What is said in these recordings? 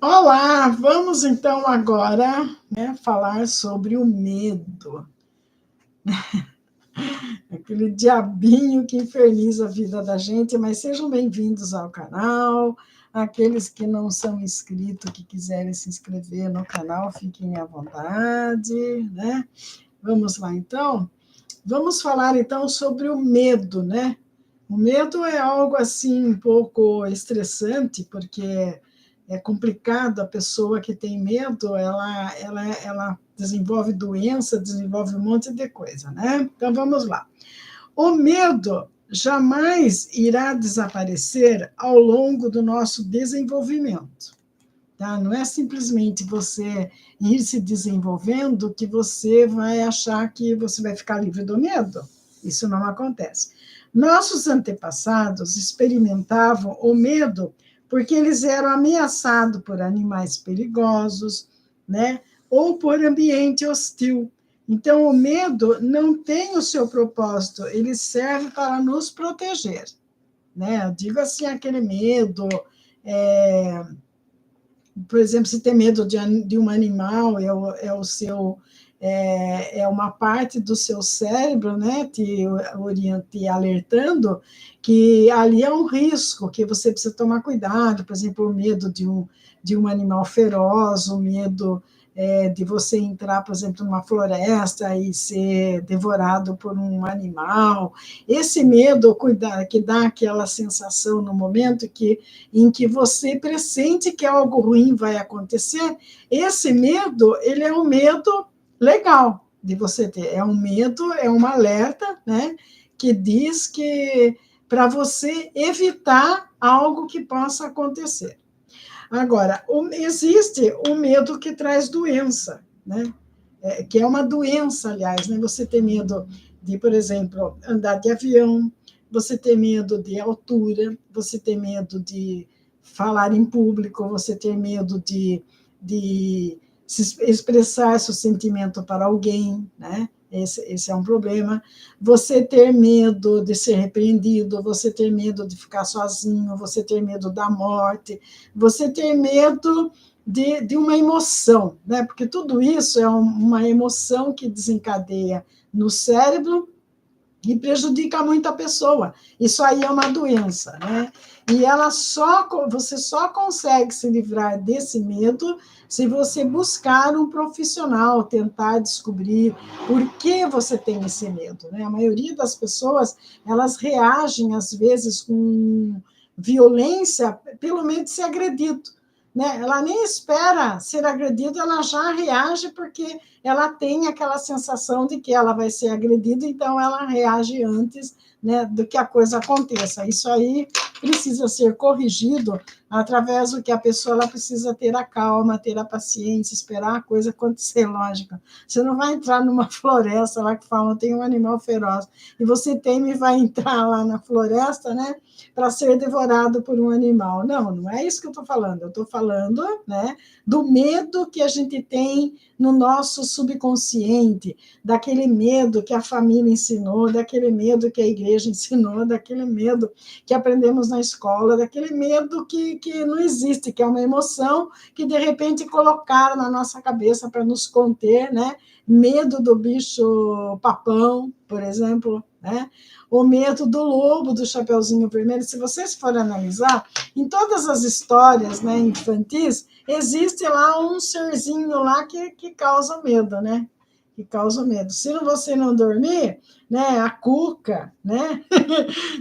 Olá, vamos então agora, né, falar sobre o medo, aquele diabinho que inferniza a vida da gente, mas sejam bem-vindos ao canal. Aqueles que não são inscritos, que quiserem se inscrever no canal, fiquem à vontade, né? Vamos lá então. Vamos falar então sobre o medo, né? O medo é algo assim um pouco estressante, porque é complicado. A pessoa que tem medo, ela desenvolve doença, desenvolve um monte de coisa, né? Então vamos lá. O medo jamais irá desaparecer ao longo do nosso desenvolvimento. Tá? Não é simplesmente você ir se desenvolvendo que você vai achar que você vai ficar livre do medo. Isso não acontece. Nossos antepassados experimentavam o medo porque eles eram ameaçados por animais perigosos, né? Ou por ambiente hostil. Então, o medo não tem o seu propósito, ele serve para nos proteger, né? Eu digo assim, aquele medo, é, por exemplo, se tem medo de um animal, é o seu é uma parte do seu cérebro, né, te alertando que ali é um risco, que você precisa tomar cuidado. Por exemplo, o medo de um animal feroz, o medo de você entrar, por exemplo, numa floresta e ser devorado por um animal. Esse medo que dá aquela sensação no momento em que você pressente que algo ruim vai acontecer, esse medo, ele é um medo legal de você ter. É um medo, é um alerta, né, que diz que para você evitar algo que possa acontecer. Agora, existe o medo que traz doença, né? Que é uma doença, aliás, né? Você ter medo de, por exemplo, andar de avião, você ter medo de altura, você ter medo de falar em público, você ter medo de se expressar seu sentimento para alguém, né? Esse é um problema. Você ter medo de ser repreendido, você ter medo de ficar sozinho, você ter medo da morte, você ter medo de uma emoção, né? Porque tudo isso é uma emoção que desencadeia no cérebro e prejudica muito a pessoa. Isso aí é uma doença, né? E você só consegue se livrar desse medo se você buscar um profissional, tentar descobrir por que você tem esse medo, né? A maioria das pessoas, elas reagem às vezes com violência pelo medo de ser agredido, né? Ela nem espera ser agredida, ela já reage porque ela tem aquela sensação de que ela vai ser agredida, então ela reage antes, né, do que a coisa aconteça. Isso aí precisa ser corrigido através do que a pessoa ela precisa ter a calma, ter a paciência, esperar a coisa acontecer, lógico. Você não vai entrar numa floresta lá que falam tem um animal feroz, e você teme e vai entrar lá na floresta, né, para ser devorado por um animal. Não, não é isso que eu estou falando. Eu estou falando, né, do medo que a gente tem no nosso subconsciente, daquele medo que a família ensinou, daquele medo que a igreja ensinou, daquele medo que aprendemos na escola, daquele medo que não existe, que é uma emoção que de repente colocaram na nossa cabeça para nos conter, né? Medo do bicho papão, por exemplo, né? O medo do lobo, do Chapeuzinho Vermelho. Se vocês forem analisar, em todas as histórias, né, infantis, existe lá um serzinho lá que causa medo, né? Que causa medo. Se você não dormir, né, a cuca, né?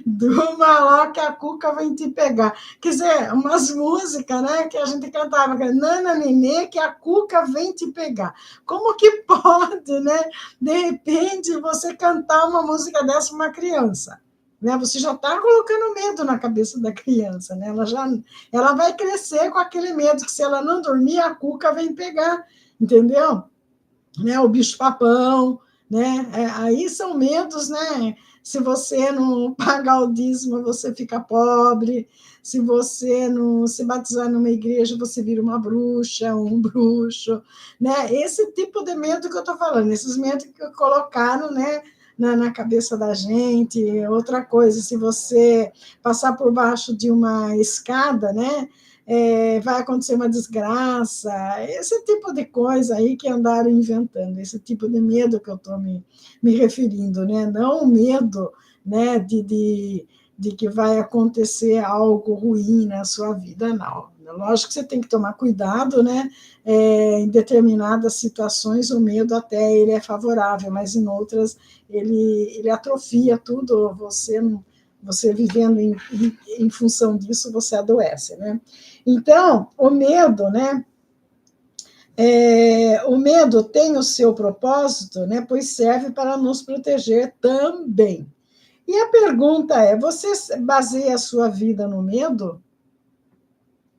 Durma lá que a cuca vem te pegar. Quer dizer, umas músicas, né, que a gente cantava, Nana Nenê, que a cuca vem te pegar. Como que pode, né? De repente, você cantar uma música dessa para uma criança? Né? Você já está colocando medo na cabeça da criança, né? Ela vai crescer com aquele medo que se ela não dormir, a cuca vem pegar, entendeu? Né? O bicho-papão, né? Aí são medos, né? Se você não pagar o dízimo, você fica pobre. Se você não se batizar numa igreja, você vira uma bruxa, um bruxo, né? Esse tipo de medo que eu estou falando, esses medos que colocaram, né, na cabeça da gente. Outra coisa, se você passar por baixo de uma escada, né, vai acontecer uma desgraça, esse tipo de coisa aí que andaram inventando, esse tipo de medo que eu estou me referindo, né? Não o medo, né, de que vai acontecer algo ruim na sua vida, não. Lógico que você tem que tomar cuidado, né? Em determinadas situações o medo até ele é favorável, mas em outras ele atrofia tudo, você vivendo em função disso, você adoece, né? Então, o medo, né? O medo tem o seu propósito, né? Pois serve para nos proteger também. E a pergunta é: você baseia a sua vida no medo?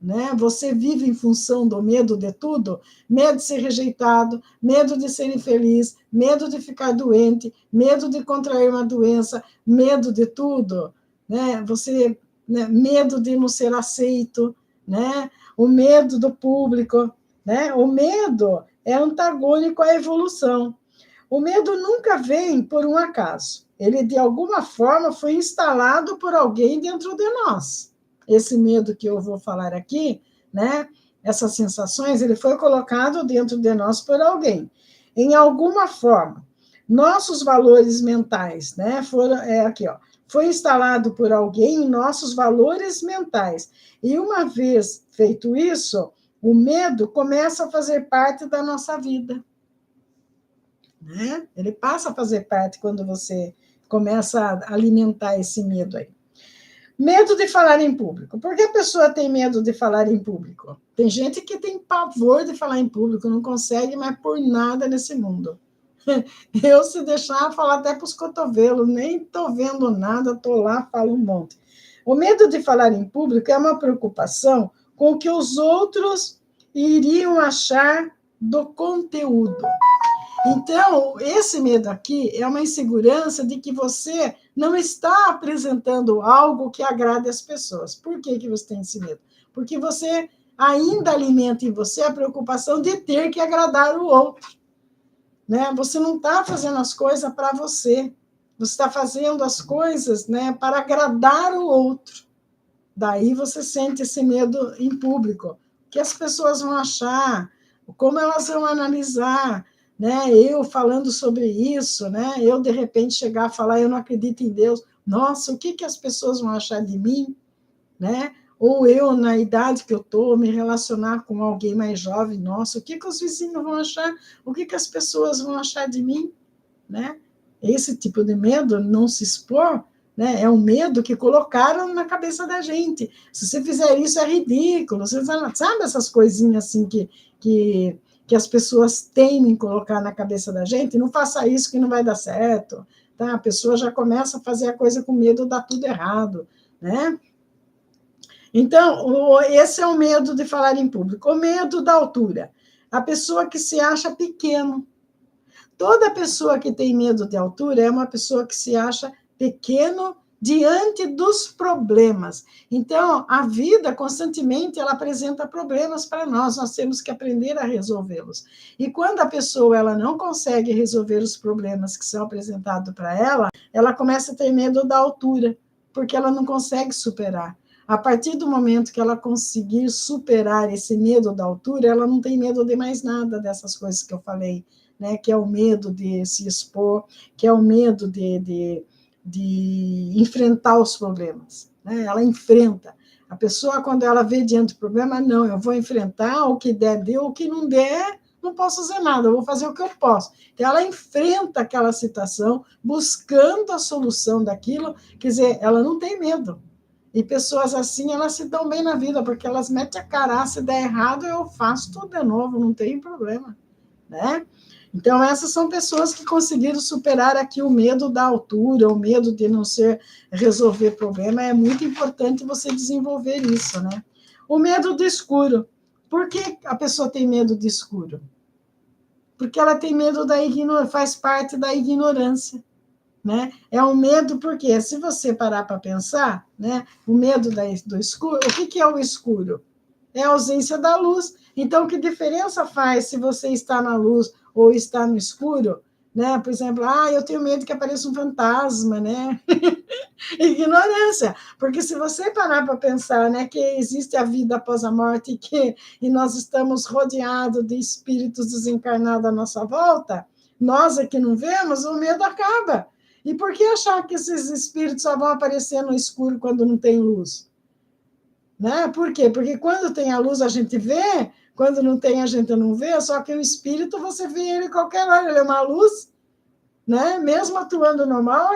Né? Você vive em função do medo de tudo? Medo de ser rejeitado, medo de ser infeliz, medo de ficar doente, medo de contrair uma doença, medo de tudo, né? Você, né? Medo de não ser aceito, né? O medo do público, né? O medo é antagônico à evolução. O medo nunca vem por um acaso. Ele, de alguma forma, foi instalado por alguém dentro de nós. Esse medo que eu vou falar aqui, né? Essas sensações, ele foi colocado dentro de nós por alguém. Em alguma forma, nossos valores mentais, né? Aqui, ó. Foi instalado por alguém em nossos valores mentais. E uma vez feito isso, o medo começa a fazer parte da nossa vida. Né? Ele passa a fazer parte quando você começa a alimentar esse medo aí. Medo de falar em público. Por que a pessoa tem medo de falar em público? Tem gente que tem pavor de falar em público, não consegue mais por nada nesse mundo. Eu, se deixar, falar até para os cotovelos, nem estou vendo nada, estou lá, falo um monte. O medo de falar em público é uma preocupação com o que os outros iriam achar do conteúdo. Então, esse medo aqui é uma insegurança de que você não está apresentando algo que agrade as pessoas. Por que você tem esse medo? Porque você ainda alimenta em você a preocupação de ter que agradar o outro. Né? Você não está fazendo as coisas para você. Você está fazendo as coisas, né, para agradar o outro. Daí você sente esse medo em público. O que as pessoas vão achar? Como elas vão analisar? Né? Eu falando sobre isso, né? Eu, de repente, chegar a falar, eu não acredito em Deus. Nossa, o que as pessoas vão achar de mim? Né? Ou eu, na idade que eu estou, me relacionar com alguém mais jovem, nossa, o que os vizinhos vão achar? O que as pessoas vão achar de mim? Né? Esse tipo de medo, não se expor, né? É um medo que colocaram na cabeça da gente. Se você fizer isso, é ridículo. Você sabe essas coisinhas assim que as pessoas temem colocar na cabeça da gente? Não faça isso que não vai dar certo. Tá? A pessoa já começa a fazer a coisa com medo, dá tudo errado. Né? Então, esse é o medo de falar em público. O medo da altura. A pessoa que se acha pequeno. Toda pessoa que tem medo de altura é uma pessoa que se acha pequeno diante dos problemas. Então, a vida, constantemente, ela apresenta problemas para nós, nós temos que aprender a resolvê-los. E quando a pessoa ela não consegue resolver os problemas que são apresentados para ela começa a ter medo da altura, porque ela não consegue superar. A partir do momento que ela conseguir superar esse medo da altura, ela não tem medo de mais nada dessas coisas que eu falei, né? Que é o medo de se expor, que é o medo de enfrentar os problemas. Né? Ela enfrenta. A pessoa, quando ela vê diante do problema, não, eu vou enfrentar, o que der, deu, o que não der, não posso fazer nada, eu vou fazer o que eu posso. Então, ela enfrenta aquela situação, buscando a solução daquilo, quer dizer, ela não tem medo. E pessoas assim, elas se dão bem na vida, porque elas metem a cara, se der errado, eu faço tudo de novo, não tem problema. Né? Então, essas são pessoas que conseguiram superar aqui o medo da altura, o medo de não ser resolver problema. É muito importante você desenvolver isso, né? O medo do escuro. Por que a pessoa tem medo do escuro? Porque ela tem medo da ignorância, faz parte da ignorância. Né? É um medo, porque se você parar para pensar, né, o medo do escuro, o que é o escuro? É a ausência da luz. Então, que diferença faz se você está na luz ou está no escuro? Né? Por exemplo, eu tenho medo que apareça um fantasma, né? Ignorância, porque se você parar para pensar, né, que existe a vida após a morte e nós estamos rodeados de espíritos desencarnados à nossa volta, nós é que não vemos, o medo acaba. E por que achar que esses espíritos só vão aparecer no escuro quando não tem luz? Né? Por quê? Porque quando tem a luz a gente vê, quando não tem a gente não vê, só que o espírito você vê ele qualquer hora, ele é uma luz, né? Mesmo atuando normal,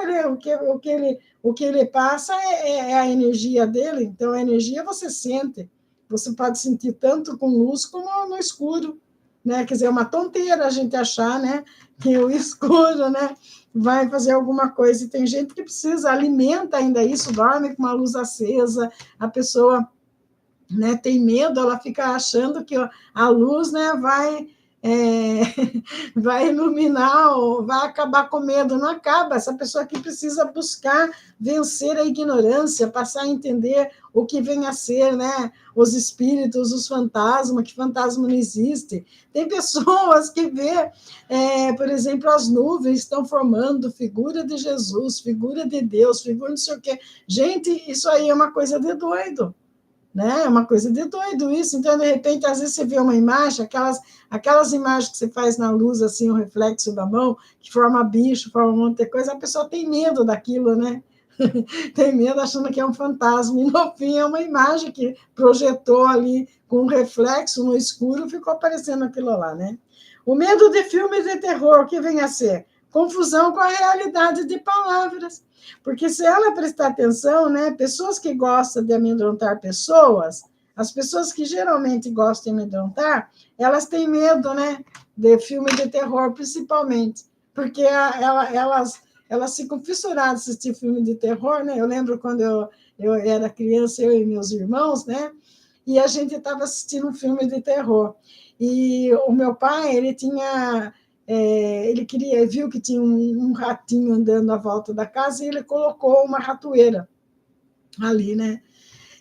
o que ele passa é a energia dele, então a energia você sente, você pode sentir tanto com luz como no escuro, né? Quer dizer, é uma tonteira a gente achar, né, que o escuro, né, vai fazer alguma coisa, e tem gente que precisa, alimenta ainda isso, dorme com uma luz acesa, a pessoa, né, tem medo, ela fica achando que a luz, né, é, vai iluminar, ou vai acabar com medo. Não acaba. Essa pessoa que precisa buscar vencer a ignorância, passar a entender o que vem a ser, né? Os espíritos, os fantasmas, que fantasma não existe. Tem pessoas que vê, por exemplo, as nuvens estão formando figura de Jesus, figura de Deus, figura não sei o quê. Gente, isso aí é uma coisa de doido. Né? É uma coisa de doido isso. Então, de repente, às vezes você vê uma imagem, aquelas imagens que você faz na luz, assim, o reflexo da mão, que forma bicho, forma um monte de coisa, a pessoa tem medo daquilo, né? Tem medo achando que é um fantasma. E, no fim, é uma imagem que projetou ali com um reflexo no escuro, ficou aparecendo aquilo lá, né? O medo de filmes de terror, o que vem a ser? Confusão com a realidade de palavras. Porque se ela prestar atenção, né, pessoas que gostam de amedrontar pessoas, as pessoas que geralmente gostam de amedrontar, elas têm medo, né, de filme de terror, principalmente, porque elas ficam fissuradas de assistir filme de terror, né? Eu lembro quando eu era criança, eu e meus irmãos, né? E a gente estava assistindo um filme de terror. E o meu pai, ele tinha ele viu que tinha um ratinho andando à volta da casa e ele colocou uma ratoeira ali, né?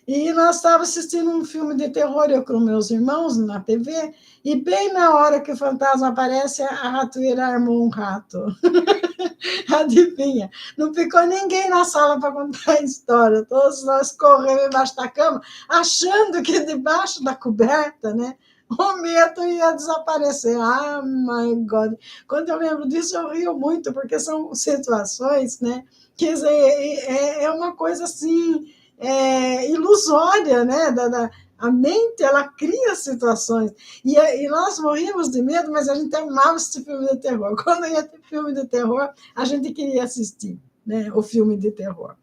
E nós estávamos assistindo um filme de terror, eu com meus irmãos, na TV, e bem na hora que o fantasma aparece, a ratoeira armou um rato. Adivinha? Não ficou ninguém na sala para contar a história. Todos nós corremos embaixo da cama, achando que debaixo da coberta, né, o medo ia desaparecer. Ah, my God! Quando eu lembro disso, eu rio muito, porque são situações, né? Quer dizer, é uma coisa assim, ilusória, né? A mente, ela cria situações. E nós morríamos de medo, mas a gente amava assistir filme de terror. Quando ia ter filme de terror, a gente queria assistir, né, o filme de terror.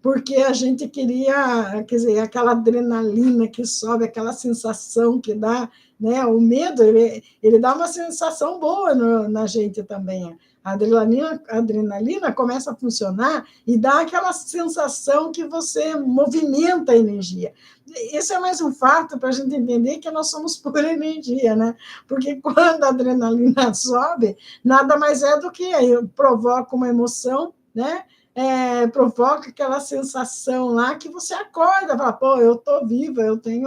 Porque a gente queria, quer dizer, aquela adrenalina que sobe, aquela sensação que dá, né? O medo, ele dá uma sensação boa na gente também. A adrenalina começa a funcionar e dá aquela sensação que você movimenta a energia. Esse é mais um fato para a gente entender que nós somos pura energia, né? Porque quando a adrenalina sobe, nada mais é do que provoca uma emoção, né? Provoca aquela sensação lá que você acorda, fala, pô, eu estou viva, eu tenho,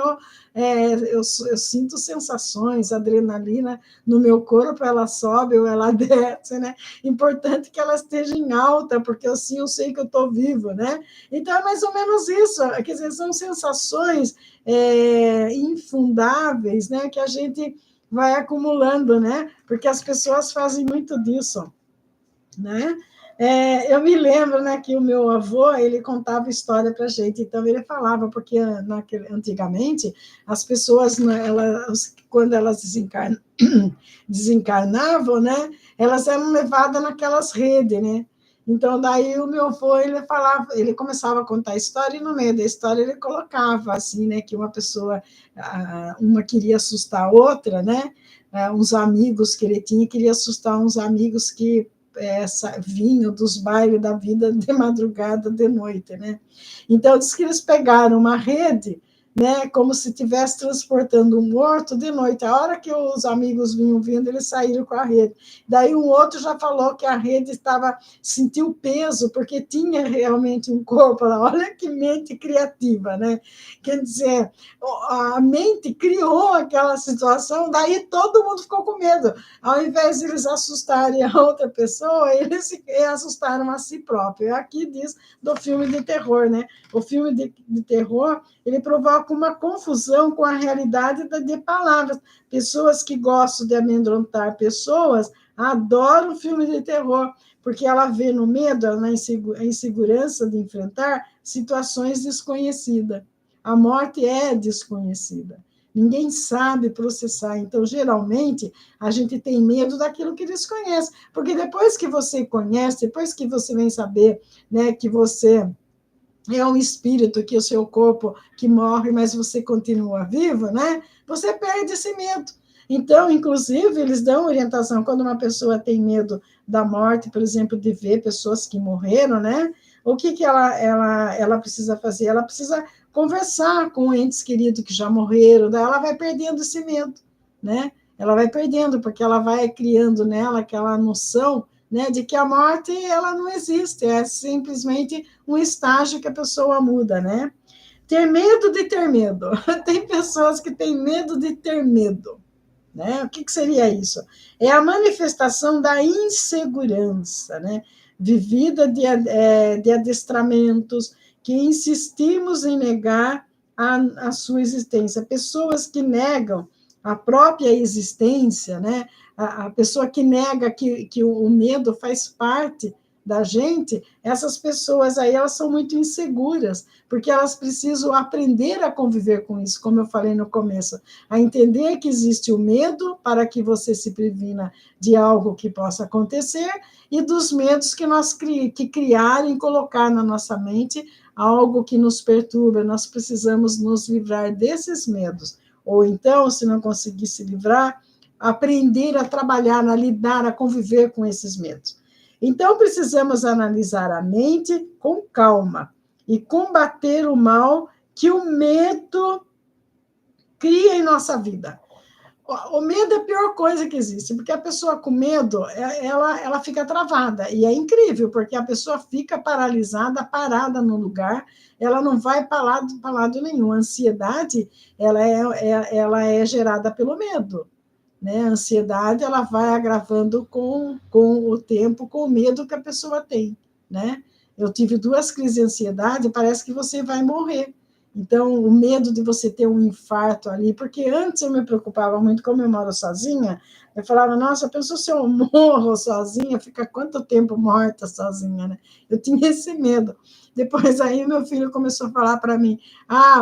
eu sinto sensações, adrenalina no meu corpo, ela sobe ou ela desce, né? Importante que ela esteja em alta, porque assim eu sei que eu estou viva, né? Então é mais ou menos isso, quer dizer, são sensações infundáveis, né? Que a gente vai acumulando, né? Porque as pessoas fazem muito disso, né? Eu me lembro, né, que o meu avô, ele contava história para a gente, então ele falava, porque antigamente as pessoas, né, quando elas desencarnavam, né, elas eram levadas naquelas redes, né? Então, daí o meu avô, ele falava, ele começava a contar a história, e no meio da história ele colocava, assim, né, que uma pessoa, uma queria assustar a outra, né, uns amigos que ele tinha, queria assustar uns amigos que vinham dos bailes da vida de madrugada, de noite, né? Então, diz que eles pegaram uma rede, né, como se estivesse transportando um morto de noite. A hora que os amigos vinham vindo, eles saíram com a rede. Daí um outro já falou que a rede sentiu peso, porque tinha realmente um corpo lá. Olha que mente criativa, né? Quer dizer, a mente criou aquela situação, daí todo mundo ficou com medo. Ao invés de eles assustarem a outra pessoa, eles assustaram a si próprio. Aqui diz do filme de terror, né? O filme de terror, ele provoca uma confusão com a realidade de palavras. Pessoas que gostam de amedrontar pessoas adoram filme de terror, porque ela vê no medo, na insegurança de enfrentar situações desconhecidas. A morte é desconhecida. Ninguém sabe processar. Então, geralmente, a gente tem medo daquilo que desconhece. Porque depois que você conhece, depois que você vem saber, né, que você é um espírito, que o seu corpo que morre, mas você continua vivo, né? Você perde esse medo. Então, inclusive, eles dão orientação quando uma pessoa tem medo da morte, por exemplo, de ver pessoas que morreram, né? O que ela precisa fazer? Ela precisa conversar com entes queridos que já morreram, daí ela vai perdendo esse medo, né? Ela vai perdendo, porque ela vai criando nela aquela noção, né, de que a morte ela não existe, é simplesmente um estágio que a pessoa muda, né? Ter medo de ter medo. Tem pessoas que têm medo de ter medo, né? O que seria isso? É a manifestação da insegurança, né? Vivida de adestramentos que insistimos em negar a sua existência. Pessoas que negam a própria existência, né? A pessoa que nega que o medo faz parte da gente, essas pessoas aí, elas são muito inseguras, porque elas precisam aprender a conviver com isso, como eu falei no começo, a entender que existe o medo para que você se previna de algo que possa acontecer e dos medos que criarem, colocar na nossa mente algo que nos perturba. Nós precisamos nos livrar desses medos. Ou então, se não conseguir se livrar, aprender a trabalhar, a lidar, a conviver com esses medos. Então, precisamos analisar a mente com calma e combater o mal que o medo cria em nossa vida. O medo é a pior coisa que existe, porque a pessoa com medo, ela fica travada, e é incrível, porque a pessoa fica paralisada, parada no lugar, ela não vai para lado nenhum. A ansiedade, ela é gerada pelo medo, né? A ansiedade, ela vai agravando com o tempo, com o medo que a pessoa tem, né? Eu tive 2 crises de ansiedade, parece que você vai morrer. Então, o medo de você ter um infarto ali, porque antes eu me preocupava muito, como eu moro sozinha, eu falava, nossa, pensou se eu morro sozinha, fica quanto tempo morta sozinha, né? Eu tinha esse medo. Depois aí meu filho começou a falar para mim,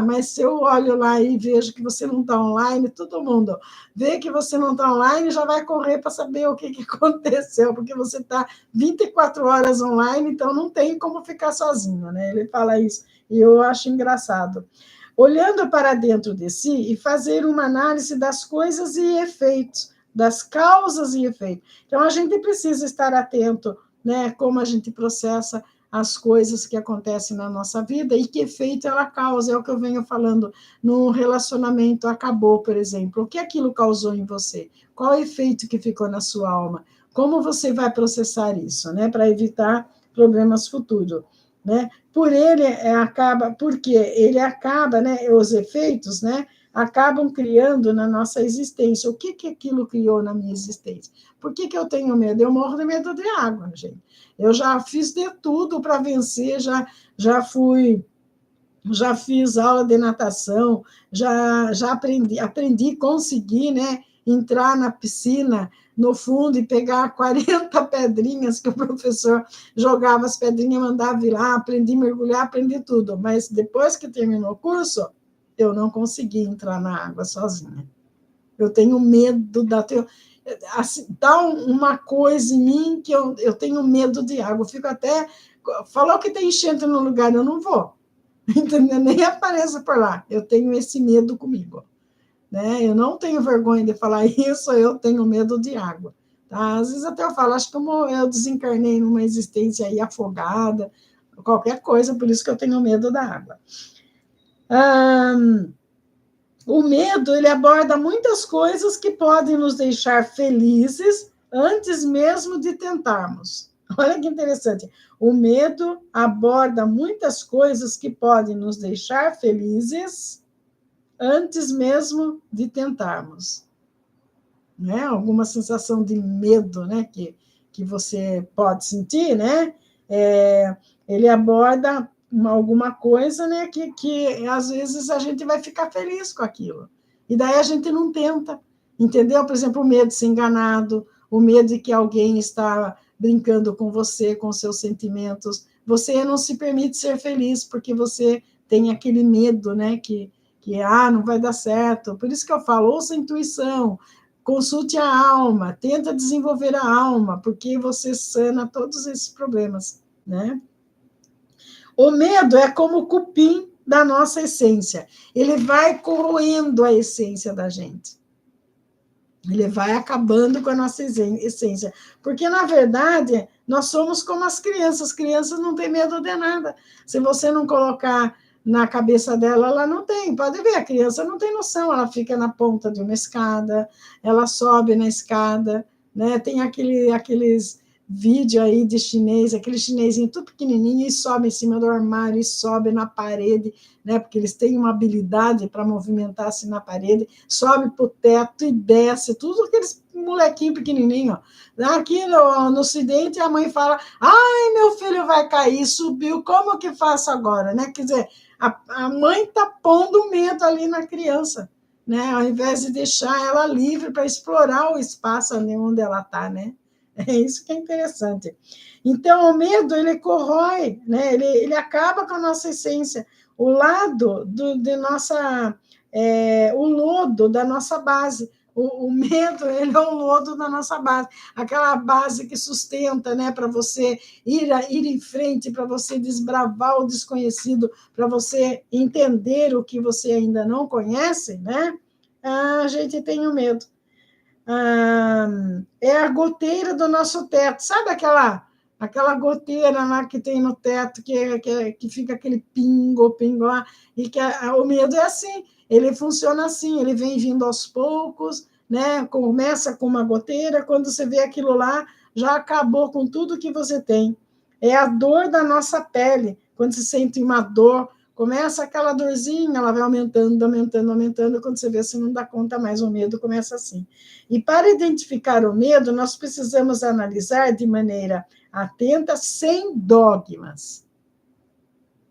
mas se eu olho lá e vejo que você não está online, todo mundo vê que você não está online, já vai correr para saber o que aconteceu, porque você está 24 horas online, então não tem como ficar sozinho, né? Ele fala isso. E eu acho engraçado. Olhando para dentro de si e fazer uma análise das coisas e efeitos, das causas e efeitos. Então, a gente precisa estar atento, né, como a gente processa as coisas que acontecem na nossa vida e que efeito ela causa. É o que eu venho falando no relacionamento acabou, por exemplo. O que aquilo causou em você? Qual o efeito que ficou na sua alma? Como você vai processar isso, né, para evitar problemas futuros, né? Porque ele acaba, né, os efeitos, né, acabam criando na nossa existência. O que aquilo criou na minha existência? Por que eu tenho medo? Eu morro de medo de água, gente. Eu já fiz de tudo para vencer, já fiz aula de natação, já aprendi, consegui, né, entrar na piscina, no fundo, e pegar 40 pedrinhas que o professor jogava as pedrinhas, mandava ir lá, aprendi a mergulhar, aprendi tudo. Mas depois que terminou o curso, eu não consegui entrar na água sozinha. Eu tenho medo assim, dá uma coisa em mim que eu tenho medo de água. Eu fico até... Falou que tem enchente no lugar, eu não vou. Entendeu? Nem apareça por lá. Eu tenho esse medo comigo, né? Eu não tenho vergonha de falar isso, eu tenho medo de água. Tá? Às vezes até eu falo, acho que eu desencarnei numa existência aí afogada, qualquer coisa, por isso que eu tenho medo da água. O medo, ele aborda muitas coisas que podem nos deixar felizes antes mesmo de tentarmos. Olha que interessante. O medo aborda muitas coisas que podem nos deixar felizes antes mesmo de tentarmos. Né? Alguma sensação de medo, né? Que você pode sentir, né? Ele aborda alguma coisa, né? Que às vezes a gente vai ficar feliz com aquilo. E daí a gente não tenta, entendeu? Por exemplo, o medo de ser enganado, o medo de que alguém está brincando com você, com seus sentimentos. Você não se permite ser feliz porque você tem aquele medo, né? Que não vai dar certo. Por isso que eu falo, ouça a intuição, consulte a alma, tenta desenvolver a alma, porque você sana todos esses problemas, né? O medo é como o cupim da nossa essência. Ele vai corroendo a essência da gente. Ele vai acabando com a nossa essência. Porque, na verdade, nós somos como as crianças. As crianças não têm medo de nada. Se você não colocar na cabeça dela, ela não tem. Pode ver, a criança não tem noção. Ela fica na ponta de uma escada, ela sobe na escada, né? Tem aqueles vídeos aí de chinês, aquele chinesinho tudo pequenininho, e sobe em cima do armário, e sobe na parede, né? Porque eles têm uma habilidade para movimentar-se na parede, sobe para o teto e desce, tudo aqueles molequinho pequenininho. Aqui no Ocidente, a mãe fala, ai, meu filho vai cair, subiu, como que faço agora? Né? Quer dizer, a mãe está pondo medo ali na criança, né? Ao invés de deixar ela livre para explorar o espaço ali onde ela está, né? É isso que é interessante. Então, o medo, ele corrói, né? Ele acaba com a nossa essência. O lado de nossa... o lodo da nossa base. O medo, ele é o lodo da nossa base. Aquela base que sustenta, né? Para você ir em frente, para você desbravar o desconhecido, para você entender o que você ainda não conhece, né? A gente tem o medo. É a goteira do nosso teto. Sabe aquela goteira lá que tem no teto, que fica aquele pingo lá, e que o medo é assim, ele funciona assim, ele vem vindo aos poucos, né? Começa com uma goteira, quando você vê aquilo lá, já acabou com tudo que você tem. É a dor da nossa pele, quando se sente uma dor, começa aquela dorzinha, ela vai aumentando, aumentando, aumentando, quando você vê, você não dá conta mais, o medo começa assim. E para identificar o medo, nós precisamos analisar de maneira atenta, sem dogmas.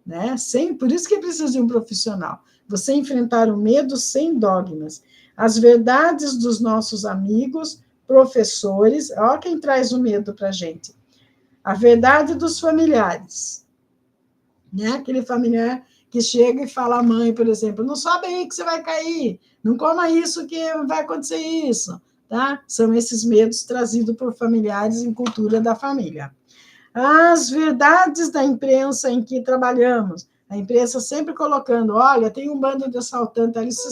Né? Por isso que precisa de um profissional. Você enfrentar o medo sem dogmas. As verdades dos nossos amigos, professores, olha quem traz o medo para a gente. A verdade dos familiares. Né? Aquele familiar que chega e fala à mãe, por exemplo, não sobe aí que você vai cair, não coma isso que vai acontecer isso. Tá? São esses medos trazidos por familiares em cultura da família. As verdades da imprensa em que trabalhamos. A imprensa sempre colocando, olha, tem um bando de assaltantes ali, se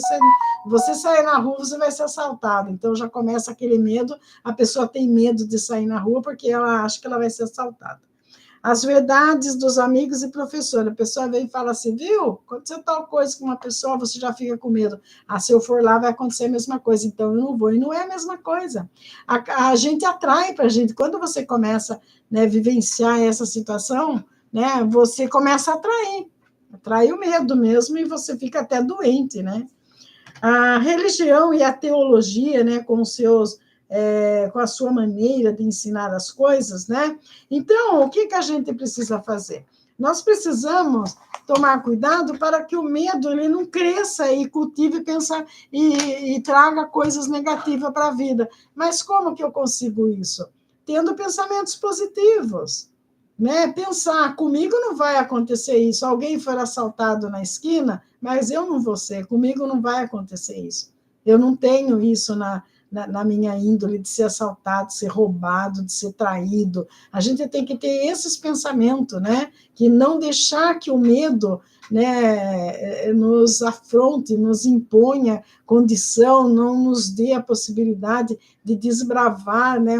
você sair na rua, você vai ser assaltado. Então, já começa aquele medo, a pessoa tem medo de sair na rua porque ela acha que ela vai ser assaltada. As verdades dos amigos e professores. A pessoa vem e fala assim, viu? Aconteceu tal coisa com uma pessoa, você já fica com medo. Se eu for lá, vai acontecer a mesma coisa, então eu não vou. E não é a mesma coisa. A gente atrai para a gente. Quando você começa, né, vivenciar essa situação, né, você começa a atrai o medo mesmo, e você fica até doente, né? A religião e a teologia, né, com a sua maneira de ensinar as coisas, né? Então, o que a gente precisa fazer? Nós precisamos tomar cuidado para que o medo ele não cresça e cultive pensar e traga coisas negativas para a vida. Mas como que eu consigo isso? Tendo pensamentos positivos. Né? Pensar, comigo não vai acontecer isso. Alguém for assaltado na esquina, mas eu não vou ser, comigo não vai acontecer isso. Eu não tenho isso na minha índole de ser assaltado, de ser roubado, de ser traído. A gente tem que ter esses pensamentos, né? Que não deixar que o medo, né, nos afronte, nos imponha condição, não nos dê a possibilidade de desbravar, né,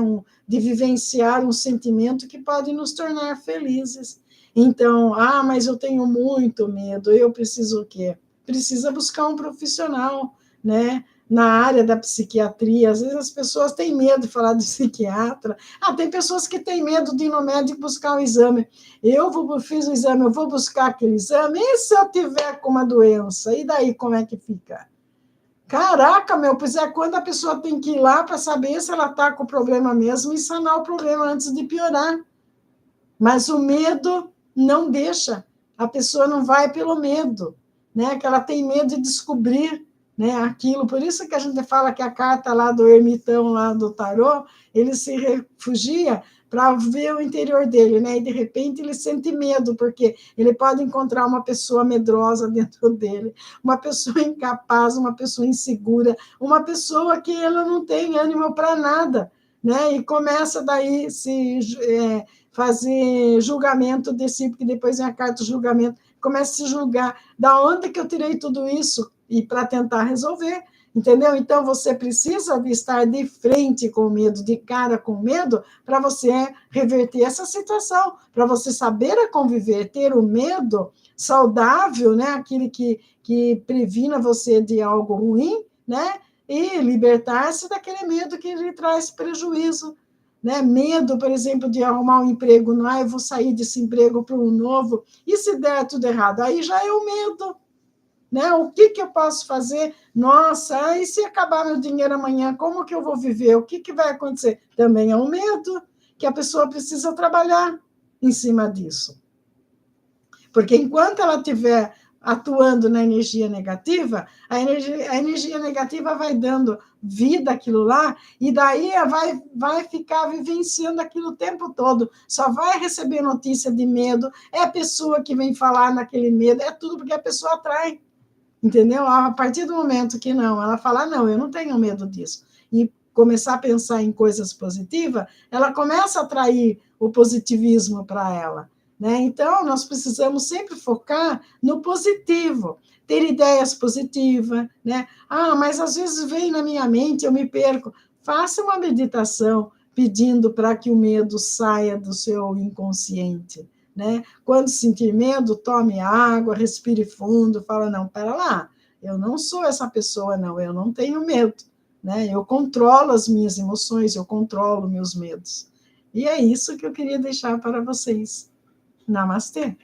de vivenciar um sentimento que pode nos tornar felizes. Então, mas eu tenho muito medo, eu preciso o quê? precisa buscar um profissional, né? Na área da psiquiatria, às vezes as pessoas têm medo de falar de psiquiatra. Tem pessoas que têm medo de ir no médico buscar um exame. Fiz o exame, eu vou buscar aquele exame, e se eu tiver com uma doença? E daí, como é que fica? Caraca, meu, pois é quando a pessoa tem que ir lá para saber se ela está com o problema mesmo e sanar o problema antes de piorar. Mas o medo não deixa, a pessoa não vai pelo medo, né? Que ela tem medo de descobrir, né, aquilo. Por isso que a gente fala que a carta lá do ermitão, lá do tarô, ele se refugia para ver o interior dele, né? E de repente ele sente medo, porque ele pode encontrar uma pessoa medrosa dentro dele, uma pessoa incapaz, uma pessoa insegura, uma pessoa que ela não tem ânimo para nada, né? E começa daí fazer julgamento de si, porque depois vem a carta do julgamento, começa a se julgar. Da onde que eu tirei tudo isso? E para tentar resolver, entendeu? Então, você precisa de estar de frente com o medo, de cara com o medo, para você reverter essa situação, para você saber a conviver, ter o medo saudável, né? Aquele que previna você de algo ruim, né? E libertar-se daquele medo que lhe traz prejuízo, né? Medo, por exemplo, de arrumar um emprego, não, eu vou sair desse emprego para um novo, e se der tudo errado? Aí já é o medo, né? O que eu posso fazer? Nossa, e se acabar meu dinheiro amanhã, como que eu vou viver? O que vai acontecer? Também é um medo que a pessoa precisa trabalhar em cima disso. Porque enquanto ela estiver atuando na energia negativa, a energia negativa vai dando vida àquilo lá, e daí vai ficar vivenciando aquilo o tempo todo, só vai receber notícia de medo, é a pessoa que vem falar naquele medo, é tudo porque a pessoa atrai, entendeu? A partir do momento que não, ela fala, não, eu não tenho medo disso, e começar a pensar em coisas positivas, ela começa a atrair o positivismo para ela, né? Então, nós precisamos sempre focar no positivo, ter ideias positivas, né? Mas às vezes vem na minha mente, eu me perco. Faça uma meditação pedindo para que o medo saia do seu inconsciente, né? Quando sentir medo, tome água, respire fundo, fala, não, pera lá, eu não sou essa pessoa, não, eu não tenho medo, né? Eu controlo as minhas emoções, eu controlo meus medos. E é isso que eu queria deixar para vocês. Namastê!